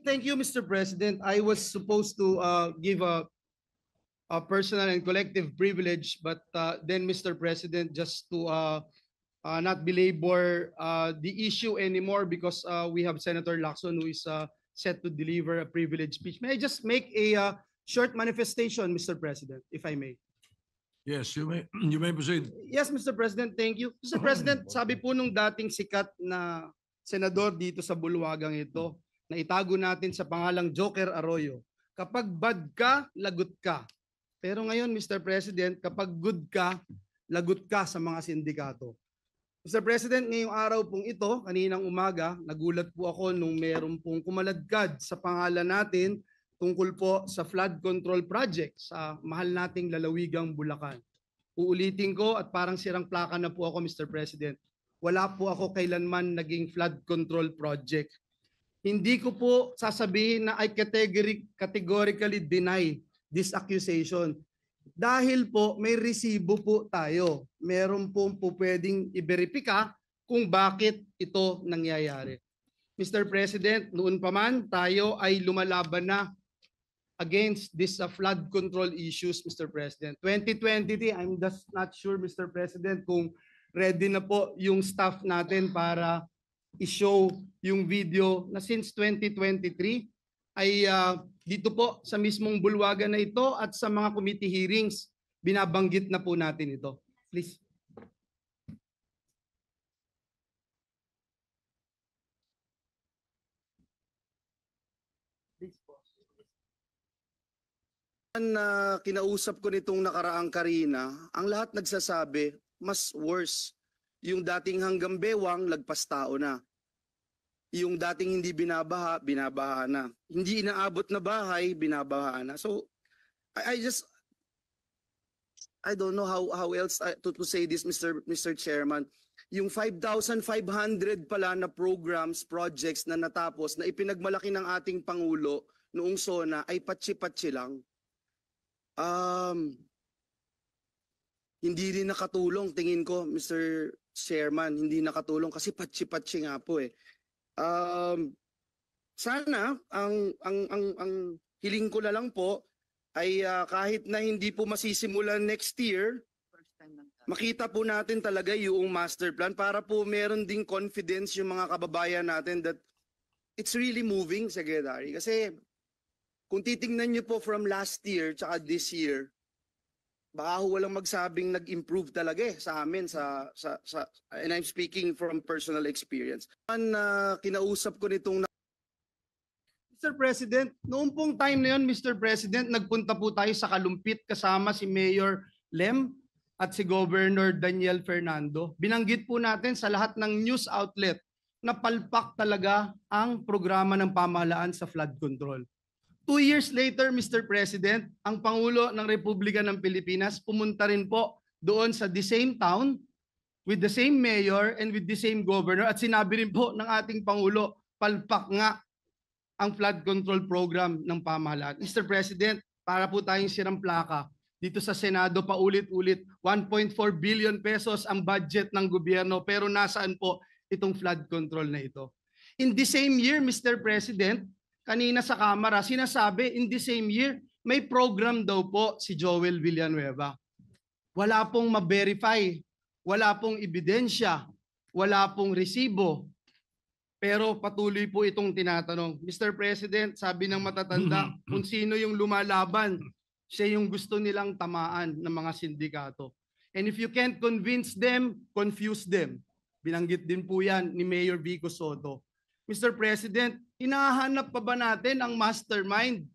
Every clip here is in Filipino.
Thank you, Mr. President. I was supposed to give a personal and collective privilege, but then, Mr. President, just to not belabor the issue anymore, because we have Senator Lacson who is set to deliver a privilege speech. May I just make a short manifestation, Mr. President, if I may? Yes, you may proceed. Yes, Mr. President, thank you. Mr. President, sabi po nung dating sikat na senador dito sa bulwagang ito, na itago natin sa pangalang Joker Arroyo, kapag bad ka, lagot ka. Pero ngayon, Mr. President, kapag good ka, lagot ka sa mga sindikato. Mr. President, ngayong araw pong ito, kaninang umaga, nagulat po ako nung meron pong kumaladkad sa pangalan natin tungkol po sa flood control project sa mahal nating lalawigang Bulacan. Uulitin ko at parang sirang plaka na po ako, Mr. President. Wala po ako kailanman naging flood control project. Hindi ko po sasabihin na I categorically deny this accusation. Dahil po may resibo po tayo. Meron po pwedeng i-verifika kung bakit ito nangyayari. Mr. President, noon pa man tayo ay lumalaban na against this flood control issues, Mr. President. 2023, I'm just not sure, Mr. President, kung ready na po yung staff natin para i-show yung video na since 2023 ay dito po sa mismong bulwagan na ito at sa mga committee hearings, binabanggit na po natin ito. Please. Na kinausap ko nitong nakaraang Karina, ang lahat nagsasabi, mas worse. Yung dating hanggang bewang, lagpas tao na. Yung dating hindi binabaha, binabaha na. Hindi inaabot na bahay, binabaha na. So, I don't know how else to say this, Mr. Chairman. Yung 5,500 pala na programs, projects na natapos, na ipinagmalaki ng ating Pangulo noong SONA ay patsi-patsi lang. Hindi rin nakatulong, tingin ko, Mr. Chairman, hindi nakatulong kasi patsi-patsi nga po eh. Sana ang hiling ko na lang po ay kahit na hindi po masisimulan next year, makita po natin talaga yung master plan para po meron ding confidence yung mga kababayan natin that it's really moving, Secretary. Kasi kung titingnan nyo po from last year tsaka this year, baka walang magsabing nag-improve talaga sa amin and I'm speaking from personal experience. Kinausap ko nitong Mr. President, noong pong time na yun, Mr. President, nagpunta po tayo sa Kalumpit kasama si Mayor Lem at si Governor Daniel Fernando. Binanggit po natin sa lahat ng news outlet na palpak talaga ang programa ng pamahalaan sa flood control. 2 years later, Mr. President, ang Pangulo ng Republika ng Pilipinas pumunta rin po doon sa the same town with the same mayor and with the same governor at sinabi rin po ng ating Pangulo, palpak nga ang flood control program ng pamahalaan. Mr. President, para po tayong sirang plaka, dito sa Senado paulit-ulit, 1.4 billion pesos ang budget ng gobyerno pero nasaan po itong flood control na ito? In the same year, Mr. President, kanina sa Kamara, sinasabi in the same year, may program daw po si Joel Villanueva. Wala pong ma-verify, wala pong ebidensya, wala pong resibo. Pero patuloy po itong tinatanong. Mr. President, sabi ng matatanda, kung sino yung lumalaban, siya yung gusto nilang tamaan ng mga sindikato. And if you can't convince them, confuse them. Binanggit din po yan ni Mayor Vico Soto. Mr. President, hinahanap pa ba natin ang mastermind?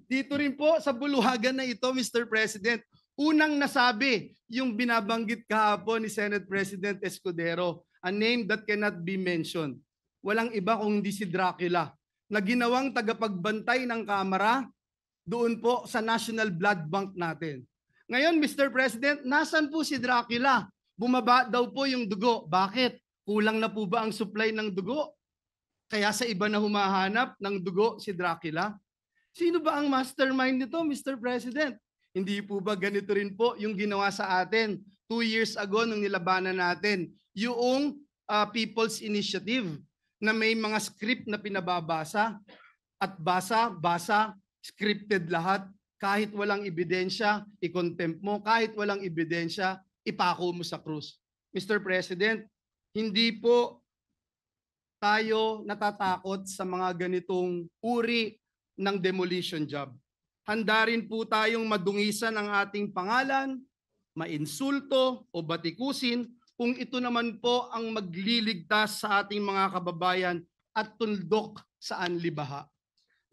Dito rin po sa bulwagan na ito, Mr. President, unang nasabi yung binabanggit kahapon ni Senate President Escudero, a name that cannot be mentioned. Walang iba kung hindi si Dracula, na ginawang tagapagbantay ng Kamara doon po sa National Blood Bank natin. Ngayon, Mr. President, nasan po si Dracula? Bumaba daw po yung dugo. Bakit? Kulang na po ba ang supply ng dugo? Kaya sa iba na humahanap ng dugo si Dracula? Sino ba ang mastermind nito, Mr. President? Hindi po ba ganito rin po yung ginawa sa atin 2 years ago nung nilabanan natin yung People's Initiative na may mga script na pinababasa At basa, scripted lahat. Kahit walang ebidensya, i-contempt mo. Kahit walang ebidensya, ipako mo sa krus. Mr. President, hindi po tayo natatakot sa mga ganitong uri ng demolition job. Handa rin po tayong madungisan ang ating pangalan, mainsulto o batikusin kung ito naman po ang magliligtas sa ating mga kababayan at tuldok sa anlibaha.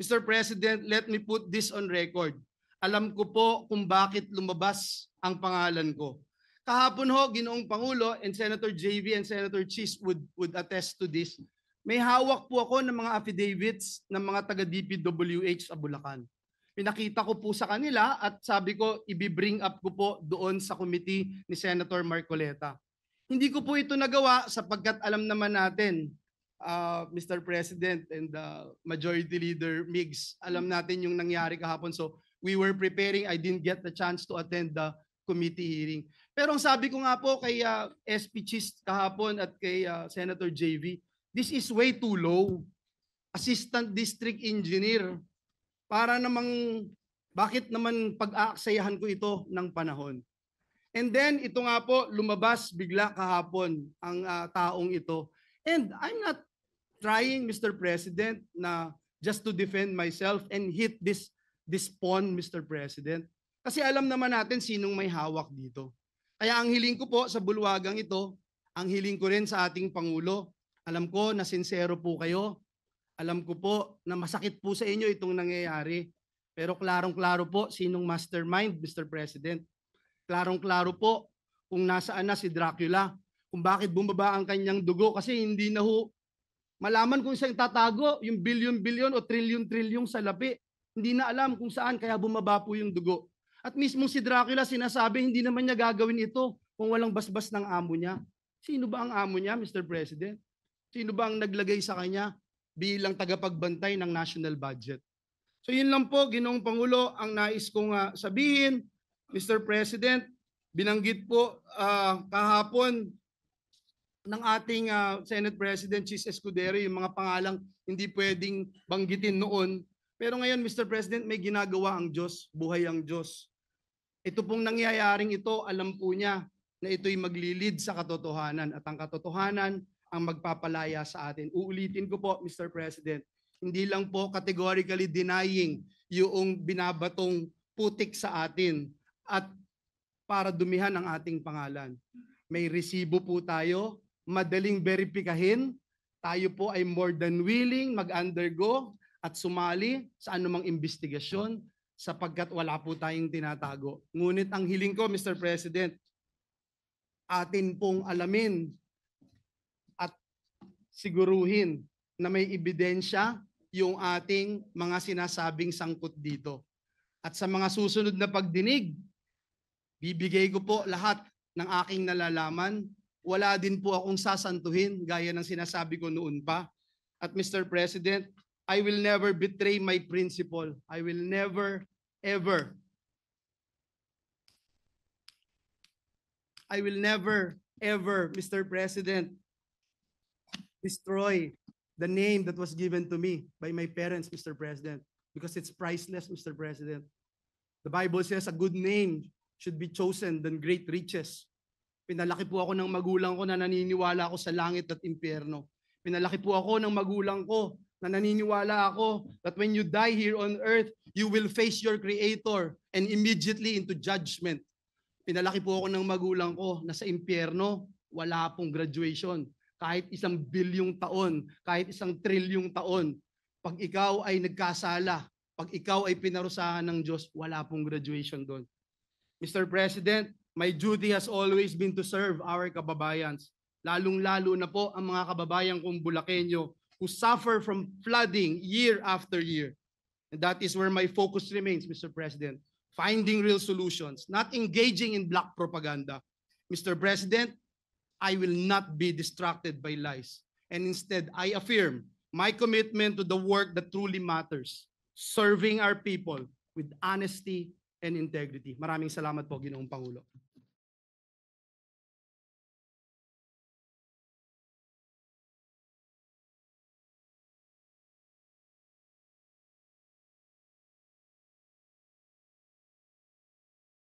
Mr. President, let me put this on record. Alam ko po kung bakit lumabas ang pangalan ko. Kahapon ho, Ginoong Pangulo, and Senator JV and Senator Chis would attest to this. May hawak po ako ng mga affidavits ng mga taga-DPWH sa Bulacan. Pinakita ko po sa kanila at sabi ko, i-bring up ko po doon sa committee ni Senator Marcoleta. Hindi ko po ito nagawa sapagkat alam naman natin, Mr. President and Majority Leader Migs, alam natin yung nangyari kahapon. So we were preparing, I didn't get the chance to attend the committee hearing. Pero ang sabi ko nga po kay SP Chis kahapon at kay Senator JV, this is way too low. Assistant District Engineer. Para namang, bakit naman pag-aaksayahan ko ito ng panahon? And then, ito nga po, lumabas bigla kahapon ang taong ito. And I'm not trying, Mr. President, na just to defend myself and hit this pawn, Mr. President. Kasi alam naman natin sinong may hawak dito. Kaya ang hiling ko po sa bulwagang ito, ang hiling ko rin sa ating Pangulo, alam ko na sincero po kayo. Alam ko po na masakit po sa inyo itong nangyayari. Pero klarong-klaro po sinong mastermind, Mr. President. Klarong-klaro po kung nasaan na si Dracula, kung bakit bumaba ang kanyang dugo kasi hindi na ho malaman kung saan tatago yung bilyon-bilyon o trilyon-trilyon sa lapi. Hindi na alam kung saan kaya bumaba po yung dugo. At mismo si Dracula sinasabi hindi naman niya gagawin ito kung walang basbas ng amo niya. Sino ba ang amo niya, Mr. President? Sino ba ang naglagay sa kanya bilang tagapagbantay ng national budget? So yun lang po, Ginoong Pangulo, ang nais kong sabihin. Mr. President, binanggit po kahapon ng ating Senate President Chis Escudero yung mga pangalang hindi pwedeng banggitin noon. Pero ngayon, Mr. President, may ginagawa ang Diyos, buhay ang Diyos. Ito pong nangyayaring ito, alam po niya na ito'y maglilid sa katotohanan at ang katotohanan ang magpapalaya sa atin. Uulitin ko po, Mr. President, hindi lang po categorically denying yung binabatong putik sa atin at para dumihan ang ating pangalan. May resibo po tayo, madaling verifikahin, tayo po ay more than willing mag-undergo at sumali sa anumang investigasyon sapagkat wala po tayong tinatago. Ngunit ang hiling ko, Mr. President, atin pong alamin at siguruhin na may ebidensya yung ating mga sinasabing sangkot dito. At sa mga susunod na pagdinig, bibigay ko po lahat ng aking nalalaman. Wala din po akong sasantuhin gaya ng sinasabi ko noon pa. At Mr. President, I will never betray my principle. I will never, ever, Mr. President, destroy the name that was given to me by my parents, Mr. President, because it's priceless, Mr. President. The Bible says a good name should be chosen than great riches. Pinalaki po ako ng magulang ko na naniniwala ako sa langit at impyerno. Pinalaki po ako ng magulang ko na naniniwala ako that when you die here on earth, you will face your Creator and immediately into judgment. Pinalaki po ako ng magulang ko na sa impyerno, wala pong graduation. Kahit 1 bilyong taon, kahit 1 trilyong taon, pag ikaw ay nagkasala, pag ikaw ay pinarusahan ng Diyos, wala pong graduation doon. Mr. President, my duty has always been to serve our kababayans. Lalong-lalo na po ang mga kababayan kong Bulakenyo who suffer from flooding year after year. And that is where my focus remains, Mr. President. Finding real solutions, not engaging in black propaganda. Mr. President, I will not be distracted by lies. And instead, I affirm my commitment to the work that truly matters, serving our people with honesty and integrity. Maraming salamat po, Ginoong Pangulo.